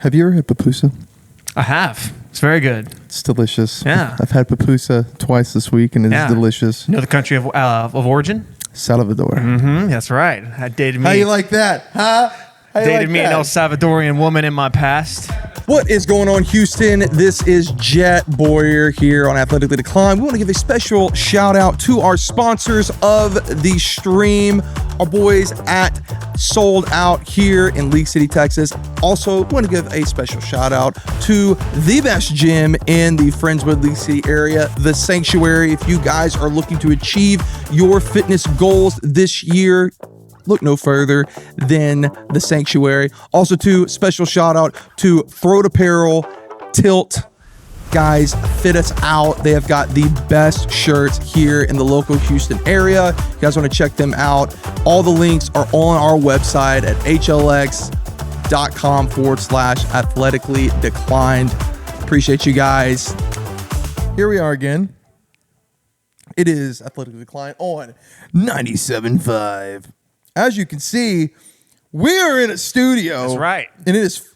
Have you ever had pupusa? I have. It's very good. It's delicious. Yeah. I've had pupusa twice this week, and it's delicious. You know the country of origin? Salvador. Mm-hmm. That's right. I dated me. How you like that, huh? Dated me an El Salvadorian woman in my past. What is going on, Houston? This is Jet Boyer here on Athletically Declined. We want to give a special shout out to our sponsors of the stream, our boys at Sold Out here in League City, Texas. Also, want to give a special shout out to the best gym in the Friendswood, League City area, The Sanctuary. If you guys are looking to achieve your fitness goals this year, look no further than The Sanctuary. Also, too, special shout out to Throat Apparel, Tilt. Guys, fit us out. They have got the best shirts here in the local Houston area. You guys want to check them out. All the links are on our website at hlx.com/athletically declined. Appreciate you guys. Here we are again. It is Athletically Declined on 97.5. As you can see, we are in a studio. That's right. And it is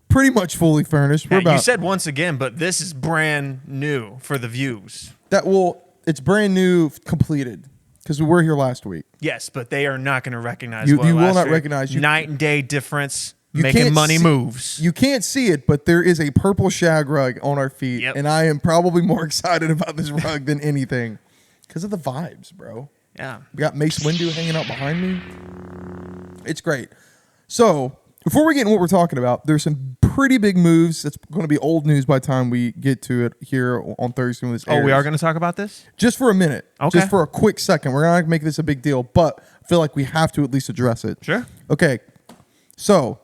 pretty much fully furnished. You said once again, but this is brand new for the views. It's brand new, completed, because we were here last week. Yes, but they are not going to recognize you will not recognize. Night and day difference, making money moves. You can't see it, but there is a purple shag rug on our feet, and I am probably more excited about this rug than anything because of the vibes, bro. Yeah. We got Mace Windu hanging out behind me. It's great. So, before we get into what we're talking about, there's some pretty big moves. It's going to be old news by the time we get to it here on Thursday when this airs. Oh, we are going to talk about this? Just for a minute. Okay. Just for a quick second. We're not going to make this a big deal, but I feel like we have to at least address it. Sure. Okay. So,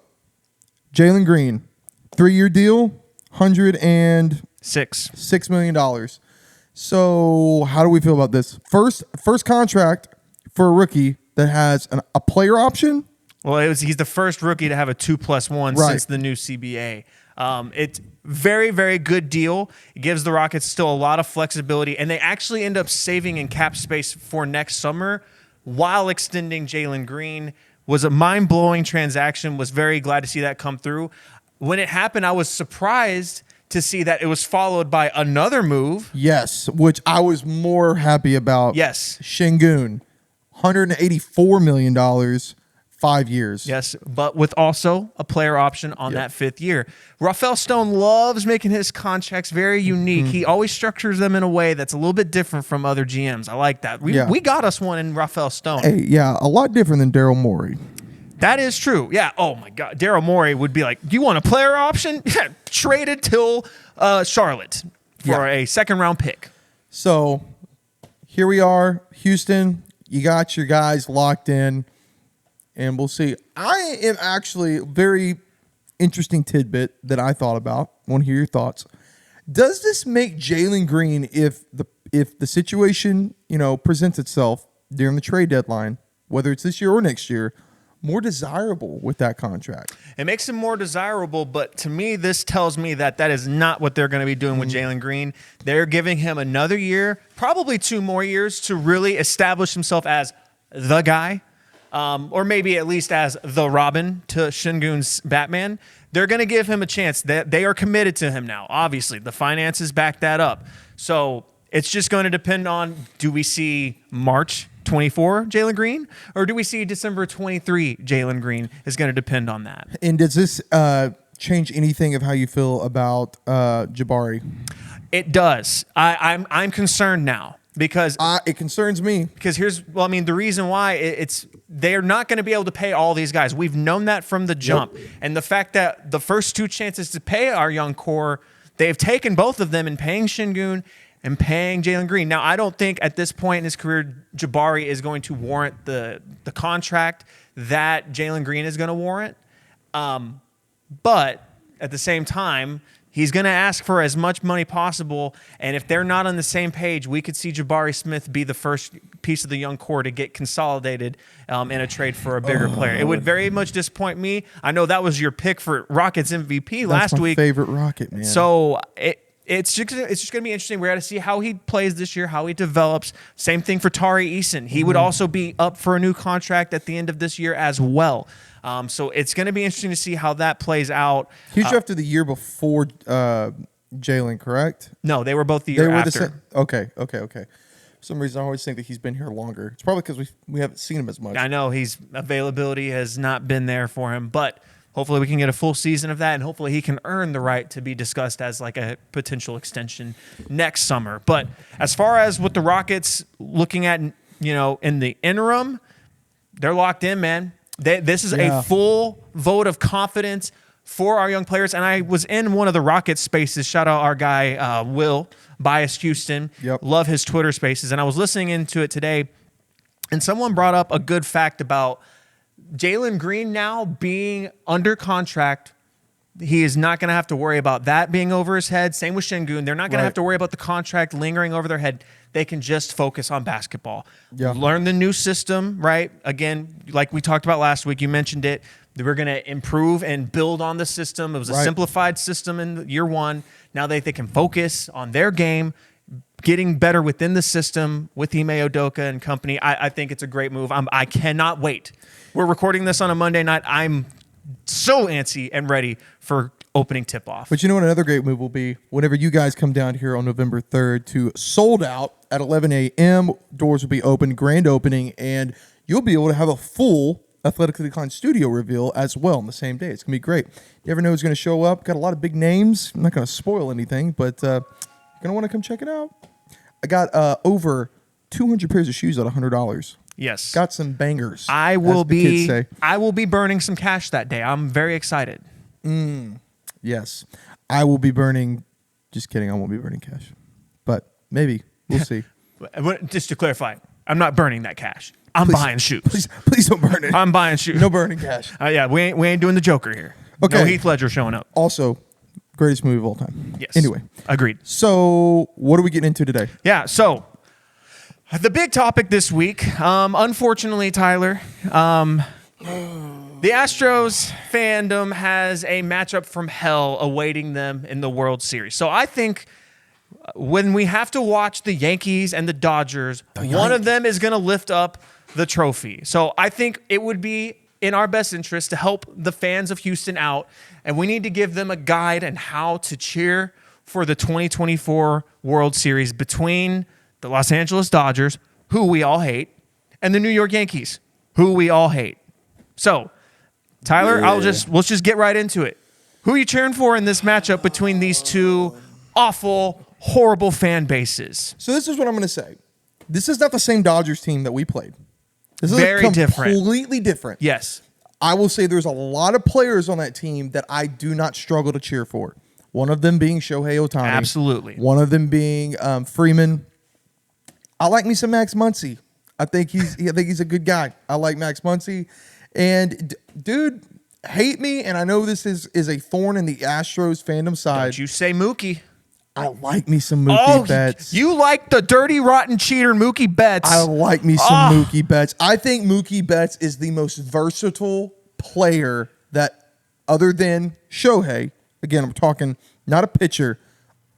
Jalen Green, 3-year deal, $106 million. So, how do we feel about this? First contract for a rookie that has a player option. Well, he's the first rookie to have a 2+1 since the new CBA. It's very, very good deal. It gives the Rockets still a lot of flexibility, and they actually end up saving in cap space for next summer while extending Jalen Green. Was a mind-blowing transaction. Was very glad to see that come through. When it happened, I was surprised to see that it was followed by another move. Yes, which I was more happy about. Yes. Şengün, $184 million, 5 years. Yes, but with also a player option on that 5th year. Rafael Stone loves making his contracts very unique. He always structures them in a way that's a little bit different from other GMs. I like that. We got us one in Rafael Stone. Hey, yeah, a lot different than Daryl Morey. That is true. Yeah. Oh, my God. Daryl Morey would be like, do you want a player option? Traded till Charlotte for a second-round pick. So here we are, Houston. You got your guys locked in, and we'll see. I am actually very interesting tidbit that I thought about. I want to hear your thoughts. Does this make Jalen Green, if the situation presents itself during the trade deadline, whether it's this year or next year, more desirable with that contract? It makes him more desirable, but to me, this tells me that is not what they're going to be doing with Jalen Green. They're giving him another year, probably 2 more years, to really establish himself as the guy, or maybe at least as the Robin to Şengün's Batman. They're going to give him a chance. They are committed to him now. Obviously, the finances back that up. So it's just going to depend on, do we see March 24 Jalen Green, or do we see December 23 Jalen Green? Is going to depend on that. And does this change anything of how you feel about Jabari? It does. I'm concerned now because it concerns me. Because the reason why they're not going to be able to pay all these guys. We've known that from the jump, and the fact that the first 2 chances to pay our young core, they've taken both of them in paying Şengün and paying Jalen Green. Now, I don't think at this point in his career, Jabari is going to warrant the contract that Jalen Green is going to warrant. But at the same time, he's going to ask for as much money possible. And if they're not on the same page, we could see Jabari Smith be the first piece of the young core to get consolidated in a trade for a bigger player. It would very much disappoint me. I know that was your pick for Rockets MVP last week. Favorite Rocket, man. So it's just going to be interesting. We're going to see how he plays this year, how he develops. Same thing for Tari Eason. He would also be up for a new contract at the end of this year as well. So it's going to be interesting to see how that plays out. He was drafted the year before Jalen, correct? No, they were both the year after. Okay. For some reason, I always think that he's been here longer. It's probably because we haven't seen him as much. I know his availability has not been there for him, but hopefully we can get a full season of that, and hopefully he can earn the right to be discussed as like a potential extension next summer. But as far as what the Rockets looking at, in the interim, they're locked in, man. This is a full vote of confidence for our young players. And I was in one of the Rockets spaces. Shout out our guy, Will, Bias Houston. Yep. Love his Twitter spaces. And I was listening into it today, and someone brought up a good fact about Jalen Green now being under contract. He is not going to have to worry about that being over his head. Same with Şengün. They're not going to have to worry about the contract lingering over their head. They can just focus on basketball. Yeah. Learn the new system, right? Again, like we talked about last week, you mentioned it. We're going to improve and build on the system. It was a simplified system in year one. Now they can focus on their game, getting better within the system with Ime Udoka and company. I think it's a great move. I cannot wait. We're recording this on a Monday night. I'm so antsy and ready for opening tip-off. But you know what another great move will be? Whenever you guys come down here on November 3rd to Sold Out at 11 a.m., doors will be open, grand opening, and you'll be able to have a full Athletically Declined studio reveal as well on the same day. It's going to be great. You never know who's going to show up. Got a lot of big names. I'm not going to spoil anything, but you're going to want to come check it out. I got over 200 pairs of shoes at $100. Yes. Got some bangers. I will be burning some cash that day. I'm very excited. Yes. I will be burning. Just kidding. I won't be burning cash. But maybe. We'll see. Just to clarify, I'm not burning that cash. I'm buying shoes. Please don't burn it. I'm buying shoes. No burning cash. Yeah, we ain't doing the Joker here. Okay. No Heath Ledger showing up. Also, greatest movie of all time. Yes. Anyway. Agreed. So, what are we getting into today? Yeah, so the big topic this week, unfortunately, Tyler, the Astros fandom has a matchup from hell awaiting them in the World Series. So I think when we have to watch the Yankees and the Dodgers, one of them is going to lift up the trophy. So I think it would be in our best interest to help the fans of Houston out, and we need to give them a guide on how to cheer for the 2024 World Series between the Los Angeles Dodgers, who we all hate, and the New York Yankees, who we all hate. So, Tyler, let's just get right into it. Who are you cheering for in this matchup between these two awful, horrible fan bases? So this is what I'm going to say. This is not the same Dodgers team that we played. This is Very different. Completely different. Yes. I will say there's a lot of players on that team that I do not struggle to cheer for. One of them being Shohei Ohtani. Absolutely. One of them being Freeman. I like me some Max Muncy. I think he's a good guy. I like Max Muncy. And dude, hate me, and I know this is a thorn in the Astros fandom side. Don't you say Mookie. I like me some Mookie Betts. You like the dirty, rotten cheater Mookie Betts. I like me some Mookie Betts. I think Mookie Betts is the most versatile player that, other than Shohei, again, I'm talking not a pitcher,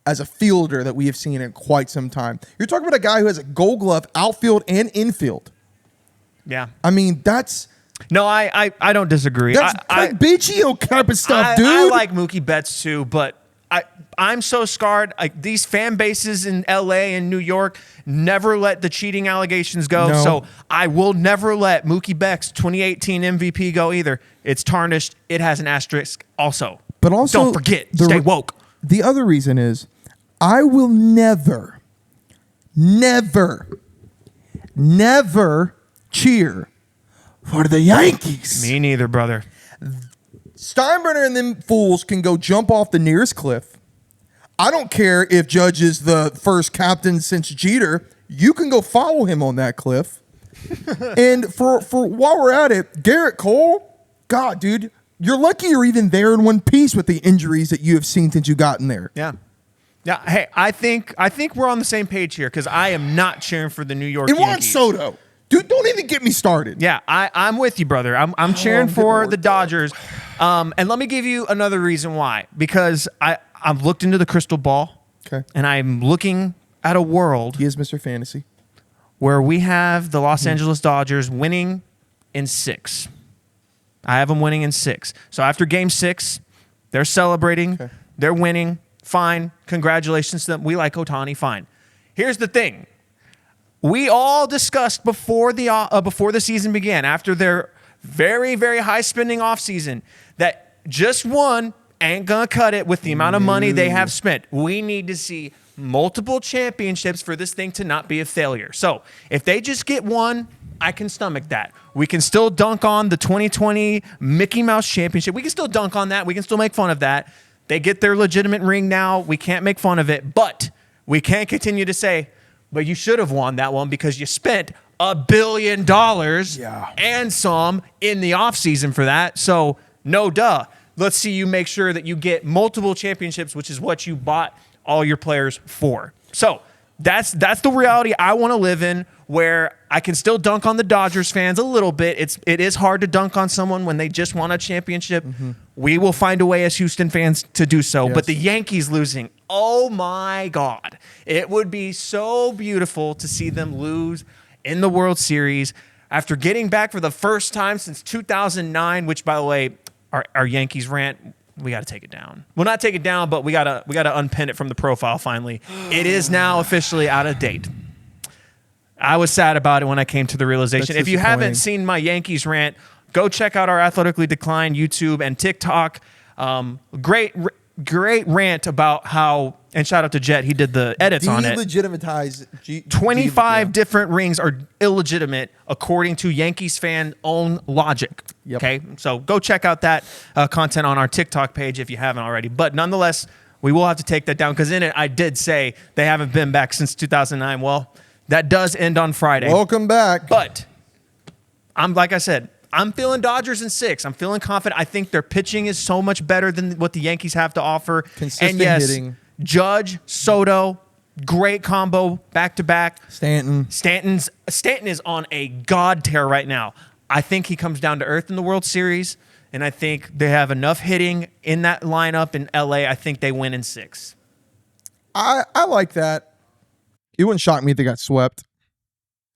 as a fielder that we have seen in quite some time. You're talking about a guy who has a Gold Glove outfield and infield. Yeah. I mean, that's... No, I don't disagree. That's Craig Biggio type of stuff, dude. I like Mookie Betts too, but I'm so scarred. These fan bases in L.A. and New York never let the cheating allegations go. No. So I will never let Mookie Betts' 2018 MVP go either. It's tarnished. It has an asterisk also. But also, don't forget, stay woke. The other reason is I will never cheer for the Yankees. Me neither, brother. Steinbrenner and them fools can go jump off the nearest cliff. I don't care if Judge is the first captain since Jeter. You can go follow him on that cliff. And for while we're at it, Garrett Cole, God, dude, you're lucky you're even there in one piece with the injuries that you have seen since you gotten there. Yeah. Yeah. Hey, I think we're on the same page here because I am not cheering for the New York And Juan Yankees. Soto. Dude, don't even get me started. Yeah, I'm with you, brother. I'm cheering for the Dodgers. And let me give you another reason why. Because I've looked into the crystal ball. Okay. And I'm looking at a world He is Mr. Fantasy. where we have the Los Angeles Dodgers winning in 6. I have them winning in 6. So after game 6, they're celebrating. Okay. They're winning. Fine. Congratulations to them. We like Ohtani. Fine. Here's the thing. We all discussed before the season began, after their very, very high spending offseason, that just one ain't going to cut it with the amount of money they have spent. We need to see multiple championships for this thing to not be a failure. So if they just get one, I can stomach that. We can still dunk on the 2020 Mickey Mouse Championship. We can still dunk on that. We can still make fun of that. They get their legitimate ring now. We can't make fun of it, but we can't continue to say, but you should have won that one because you spent $1 billion and some in the offseason for that. So no duh. Let's see you make sure that you get multiple championships, which is what you bought all your players for. So that's the reality I want to live in, where I can still dunk on the Dodgers fans a little bit. It is hard to dunk on someone when they just won a championship. Mm-hmm. We will find a way as Houston fans to do so. Yes. But the Yankees losing, oh my God. It would be so beautiful to see them lose in the World Series after getting back for the first time since 2009, which, by the way, our Yankees rant, we got to take it down. Well, not take it down, but we got to unpin it from the profile finally. It is now officially out of date. I was sad about it when I came to the realization. If you haven't seen my Yankees rant, go check out our Athletically Declined YouTube and TikTok. Great rant about how, and shout out to Jet, he did the edits on it. Delegitimize 25 different rings are illegitimate according to Yankees fan own logic. Yep. Okay, so go check out that content on our TikTok page if you haven't already. But nonetheless, we will have to take that down because in it I did say they haven't been back since 2009. Well, that does end on Friday. Welcome back. But like I said, I'm feeling Dodgers in 6. I'm feeling confident. I think their pitching is so much better than what the Yankees have to offer. Consistent and yes, hitting. Judge, Soto, great combo back-to-back. Stanton is on a god tear right now. I think he comes down to earth in the World Series, and I think they have enough hitting in that lineup in LA. I think they win in 6. I like that. It wouldn't shock me if they got swept.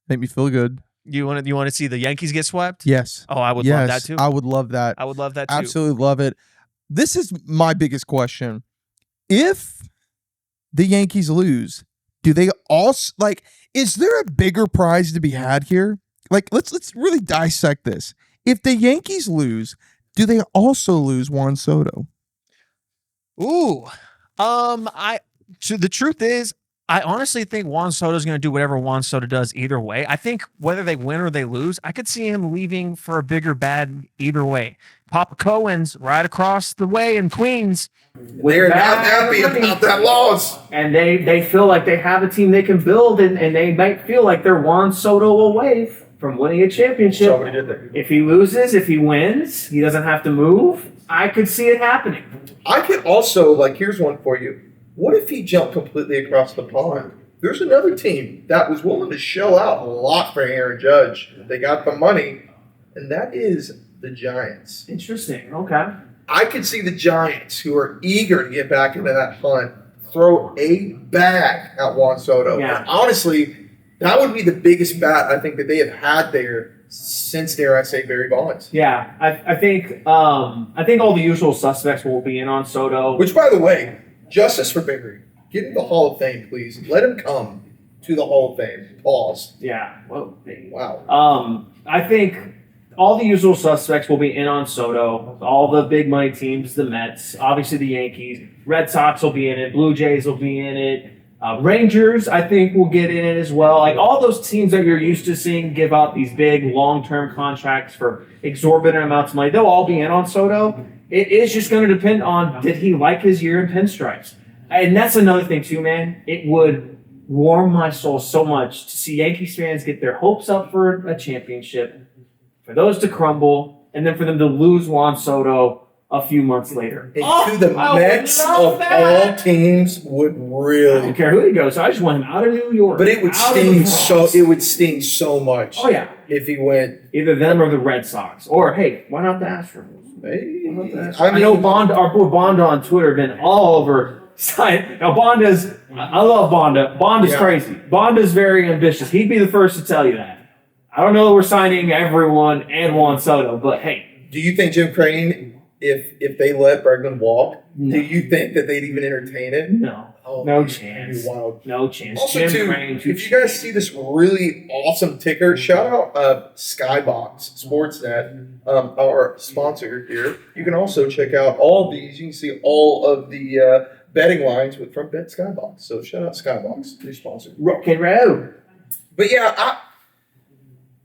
Make me feel good. You want to see the Yankees get swept? Yes. Oh, I would love that too. I would love that. I would love that too. Absolutely love it. This is my biggest question. If the Yankees lose, do they also is there a bigger prize to be had here? Let's really dissect this. If the Yankees lose, do they also lose Juan Soto? Ooh. So the truth is, I honestly think Juan Soto is going to do whatever Juan Soto does either way. I think whether they win or they lose, I could see him leaving for a bigger bad either way. Papa Cohen's right across the way in Queens. They're not happy about that loss. And they feel like they have a team they can build, and they might feel like they're Juan Soto away from winning a championship. Somebody did that. If he loses, if he wins, he doesn't have to move. I could see it happening. I could also, here's one for you. What if he jumped completely across the pond? There's another team that was willing to shell out a lot for Aaron Judge. They got the money, and that is the Giants. Interesting. Okay. I could see the Giants, who are eager to get back into that hunt, throw a bag at Juan Soto. Yeah. And honestly, that would be the biggest bat I think that they have had there since, dare I say, Barry Bonds. Yeah, I think all the usual suspects will be in on Soto. Which, by the way, justice for Barry. Get him the Hall of Fame, please. Let him come to the Hall of Fame. Pause. Yeah. Whoa. Wow. I think all the usual suspects will be in on Soto. All the big money teams, the Mets, obviously the Yankees, Red Sox will be in it, Blue Jays will be in it. Rangers, I think, will get in it as well. All those teams that you're used to seeing give out these big long-term contracts for exorbitant amounts of money, they'll all be in on Soto. It is just going to depend on, did he like his year in pinstripes? And that's another thing too, man. It would warm my soul so much to see Yankees fans get their hopes up for a championship, for those to crumble, and then for them to lose Juan Soto a few months later. And to the Mets of all teams would really. I don't care who he goes. I just want him out of New York. But it would sting so much. Oh yeah. If he went either them or the Red Sox, or hey, why not the Astros? Hey, I know our boy Bond on Twitter been all over sign. Now, Bonda's, I love Bonda. Bonda's crazy. Bonda's very ambitious. He'd be the first to tell you that. I don't know that we're signing everyone and Juan Soto, but hey. Do you think Jim Crane, if they let Bregman walk, do you think that they'd even entertain it? No. Oh, No chance. Wild. No chance. Also, Jim too, Crane, if you guys see this really awesome ticker, shout out Skybox Sportsnet, our sponsor here. You can also check out all these. You can see all of the betting lines from Bet Skybox. So shout out Skybox, new sponsor. Rock and roll. But yeah,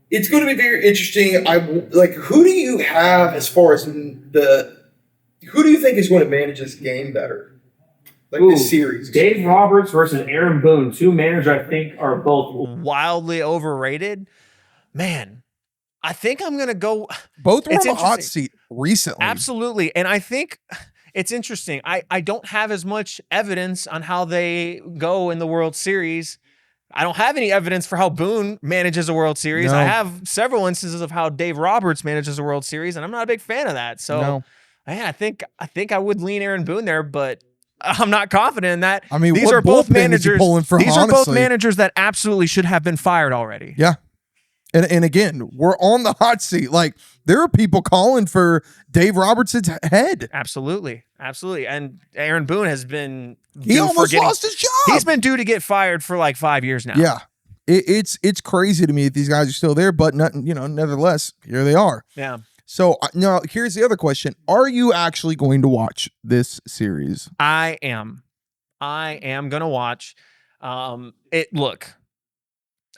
it's going to be very interesting. Who do you have as far as who do you think is going to manage this game better? This series. Dave Roberts versus Aaron Boone, two managers I think are both wildly overrated. Man, I think I'm going to go. Both were on the hot seat recently. Absolutely. And I think it's interesting. I don't have as much evidence on how they go in the World Series. I don't have any evidence for how Boone manages a World Series. No. I have several instances of how Dave Roberts manages a World Series, and I'm not a big fan of that. So, man, I think I would lean Aaron Boone there, but I'm not confident in that. I mean, these are both managers. These are both honestly? managers that absolutely should have been fired already. Yeah. And again, we're on the hot seat. Like, there are people calling for Dave Roberts' head. Absolutely. And Aaron Boone has been He almost lost his job. He's been due to get fired for like 5 years now. Yeah. It's crazy to me that these guys are still there, but nevertheless, here they are. Yeah. So now here's the other question. Are you actually going to watch this series? I am going to watch. Look,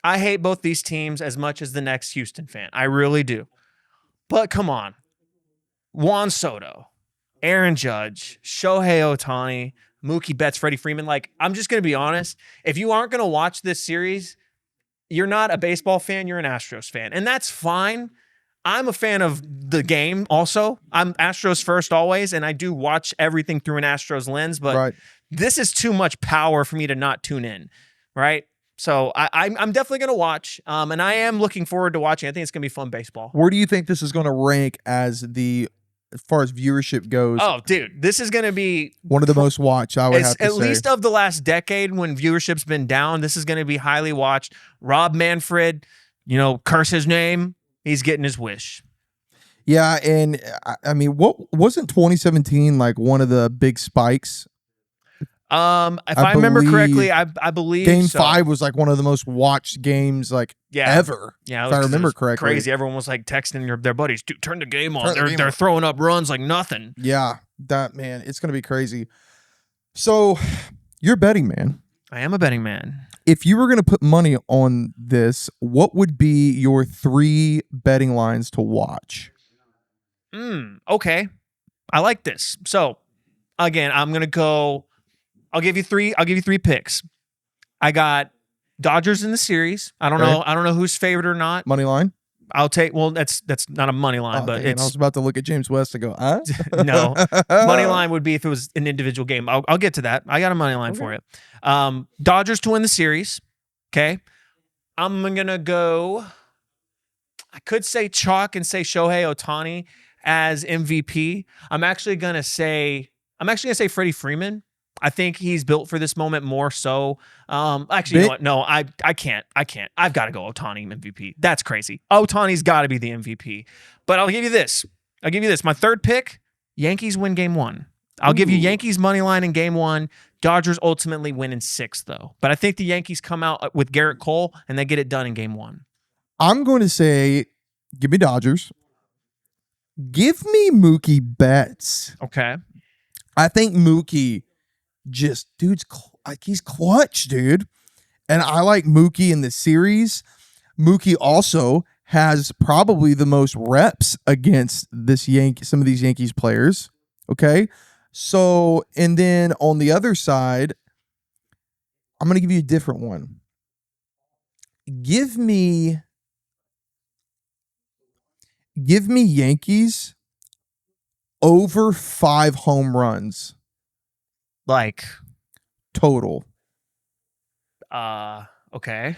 I hate both these teams as much as the next Houston fan. I really do. But come on. Juan Soto, Aaron Judge, Shohei Ohtani, Mookie Betts, Freddie Freeman. Like, I'm just going to be honest. If you aren't going to watch this series, you're not a baseball fan, you're an Astros fan. And that's fine. I'm a fan of the game also. I'm Astros first always, and I do watch everything through an Astros lens, but this is too much power for me to not tune in, right? So I'm definitely going to watch, and I am looking forward to watching. I think it's going to be fun baseball. Where do you think this is going to rank as far as viewership goes? Oh, dude, this is going to be one of the most watched, I would have to say. At least of the last decade when viewership's been down, this is going to be highly watched. Rob Manfred, curse his name. He's getting his wish. Yeah, and I mean, what wasn't 2017 like one of the big spikes? If I remember correctly, I believe Game 5 was like one of the most watched games ever. Yeah, if I remember correctly. Crazy. Everyone was like texting their buddies, dude, turn the game on. They're throwing up runs like nothing. Yeah, it's gonna be crazy. So, you're a betting man. I am a betting man. If you were going to put money on this, what would be your 3 betting lines to watch? Okay. I like this. So, again, I'm going to go. I'll give you 3 picks. I got Dodgers in the series. I don't know who's favored or not. Money line? I'll take. Well, that's not a money line, but I was about to look at James West and go, no. Money line would be if it was an individual game. I'll get to that. I got a money line for it. Dodgers to win the series. Okay. I'm gonna go. I could say chalk and say Shohei Ohtani as MVP. I'm actually gonna say Freddie Freeman. I think he's built for this moment more so. Actually, you know what? No, I can't. I've got to go Ohtani MVP. That's crazy. Ohtani's got to be the MVP. But I'll give you this. My third pick, Yankees win game 1. I'll give you Yankees money line in game 1. Dodgers ultimately win in 6, though. But I think the Yankees come out with Garrett Cole, and they get it done in game 1. I'm going to say, give me Dodgers. Give me Mookie Betts. Okay. I think Mookie... he's clutch, dude. And I like Mookie in the series. Mookie also has probably the most reps against some of these Yankees players. Okay. So, and then on the other side, I'm going to give you a different one. Give me Yankees over 5 home runs. Like total. Okay.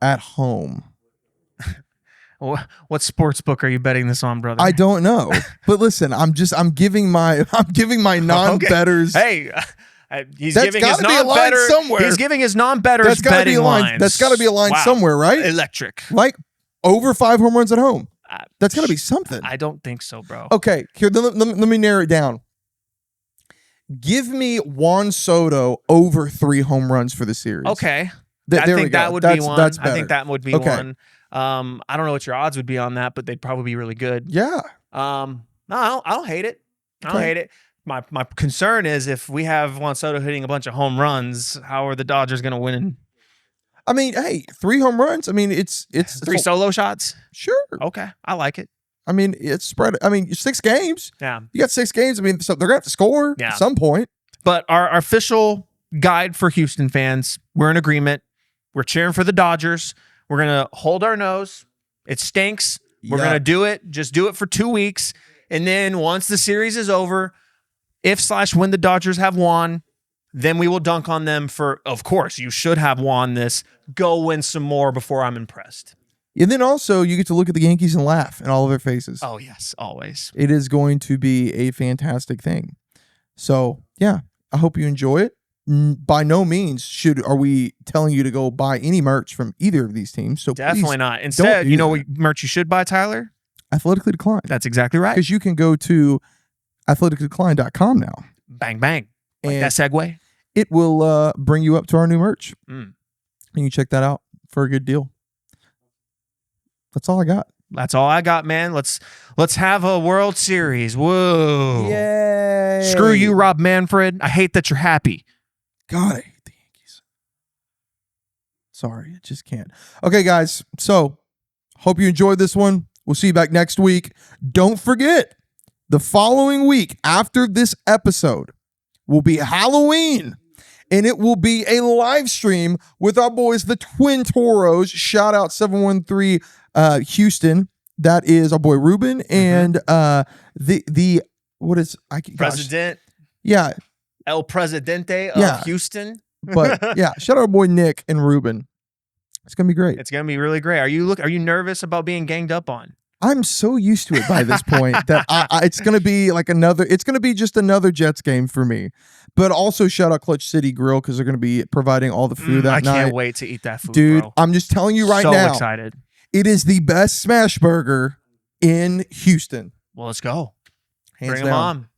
At home. What sports book are you betting this on, brother? I don't know. But listen, I'm giving my non-bettors. Hey, He's That's giving his gotta be a line non-better somewhere. He's giving his non-betters That's got to be betting a line. lines. That's got to be a line Wow. somewhere, right? Electric. Like over 5 home runs at home. Uh, That's got to be something. I don't think so, bro. Okay, here, let me narrow it down. Give me Juan Soto over 3 home runs for the series. Okay. There I we think go. that would That's- be one. that's I better. think that would be Okay. one. I don't know what your odds would be on that, but they'd probably be really good. Yeah. No, I don't hate it. I don't Okay. hate it. My concern is if we have Juan Soto hitting a bunch of home runs, how are the Dodgers going to win? I mean, hey, 3 home runs. I mean, it's 3 solo shots? Sure. Okay, I like it. I mean, it's spread. I mean, 6 games. Yeah. You got 6 games. I mean, so they're gonna have to score Yeah. at some point. But our official guide for Houston fans, we're in agreement. We're cheering for the Dodgers. We're going to hold our nose. It stinks. We're Yeah. going to do it. Just do it for 2 weeks. And then once the series is over, if/when the Dodgers have won, then we will dunk on them for, of course, you should have won this. Go win some more before I'm impressed. And then also, you get to look at the Yankees and laugh in all of their faces. Oh, yes, always. It is going to be a fantastic thing. So, yeah, I hope you enjoy it. By no means are we telling you to go buy any merch from either of these teams. So Definitely please, not. Instead, do you know that. what merch you should buy, Tyler? Athletically Declined. That's exactly right. Because you can go to athleticallydeclined.com now. Bang, bang. Like And that segue. it will bring you up to our new merch. Mm. And you check that out for a good deal. That's all I got. That's all I got, man. Let's have a World Series. Whoa. Yay. Screw you, Rob Manfred. I hate that you're happy. God, I hate the Yankees. Sorry, I just can't. Okay, guys. So, hope you enjoyed this one. We'll see you back next week. Don't forget, the following week after this episode will be Halloween, and it will be a live stream with our boys, the Twin Toros. Shout out 713 Houston. That is our boy Ruben and the what is President. Yeah. El Presidente of Yeah. Houston. But yeah, shout out our boy Nick and Ruben. It's gonna be great. It's gonna be really great. Are you nervous about being ganged up on? I'm so used to it by this point that it's gonna be like it's gonna be just another Jets game for me. But also shout out Clutch City Grill because they're gonna be providing all the food that I night. can't wait to eat that food, Dude, bro. I'm just telling you right so now, excited. it is the best smash burger in Houston. Well, let's go. Hands Bring them down. on.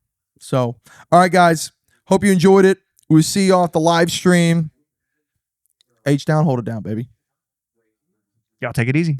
So, all right, guys. Hope you enjoyed it. We'll see you off the live stream. H down, hold it down, baby. Y'all take it easy.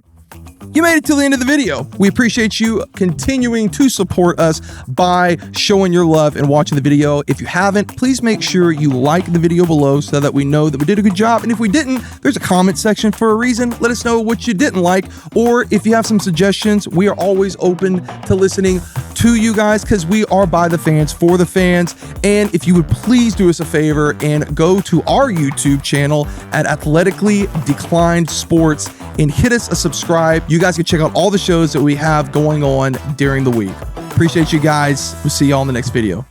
You made it till the end of the video. We appreciate you continuing to support us by showing your love and watching the video. If you haven't, please make sure you like the video below so that we know that we did a good job. And if we didn't, there's a comment section for a reason. Let us know what you didn't like, or if you have some suggestions. We are always open to listening to you guys because we are by the fans for the fans. And if you would please do us a favor and go to our YouTube channel at Athletically Declined Sports and hit us a subscribe. You guys can check out all the shows that we have going on during the week. Appreciate you guys. We'll see y'all in the next video.